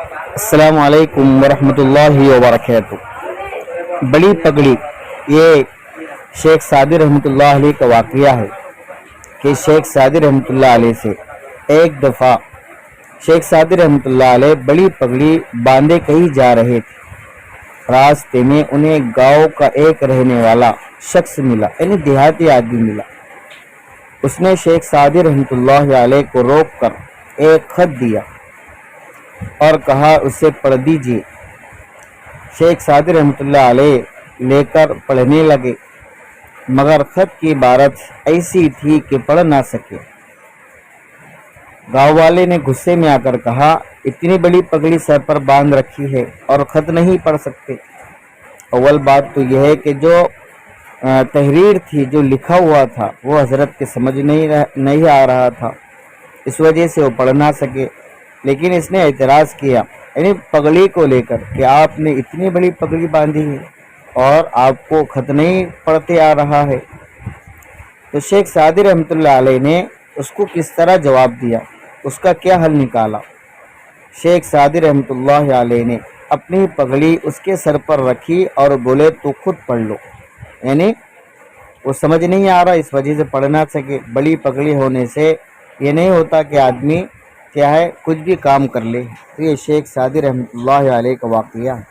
السلام علیکم ورحمۃ اللہ وبرکاتہ۔ بڑی پگڑی، یہ شیخ سعدی رحمۃ اللہ علیہ کا واقعہ ہے کہ شیخ سعدی رحمۃ اللہ علیہ سے ایک دفعہ شیخ سعدی رحمۃ اللہ علیہ بڑی پگڑی باندھے کہیں جا رہے تھے۔ راستے میں انہیں گاؤں کا ایک رہنے والا شخص ملا، یعنی دیہاتی آدمی ملا۔ اس نے شیخ سعدی رحمۃ اللہ علیہ کو روک کر ایک خط دیا اور کہا اسے پڑھ دیجیے۔ شیخ سعدی رحمۃ اللہ علیہ لے کر پڑھنے لگے، مگر خط کی عبارت ایسی تھی کہ پڑھ نہ سکے۔ گاؤں والے نے غصے میں آ کر کہا، اتنی بڑی پگڑی سر پر باندھ رکھی ہے اور خط نہیں پڑھ سکتے؟ اول بات تو یہ ہے کہ جو تحریر تھی، جو لکھا ہوا تھا، وہ حضرت کے سمجھ نہیں آ رہا تھا، اس وجہ سے وہ پڑھ نہ سکے۔ لیکن اس نے اعتراض کیا، یعنی پگڑی کو لے کر، کہ آپ نے اتنی بڑی پگڑی باندھی ہے اور آپ کو خط نہیں پڑھتے آ رہا ہے۔ تو شیخ سعدی رحمۃ اللہ علیہ نے اس کو کس طرح جواب دیا، اس کا کیا حل نکالا؟ شیخ سعدی رحمۃ اللہ علیہ نے اپنی پگڑی اس کے سر پر رکھی اور بولے تو خود پڑھ لو، یعنی وہ سمجھ نہیں آ رہا، اس وجہ سے پڑھ نہ سکے۔ بڑی پگڑی ہونے سے یہ نہیں ہوتا کہ آدمی کیا ہے کچھ بھی کام کر لے۔ تو یہ شیخ سعدی رحمۃ اللہ علیہ کا واقعہ ہے۔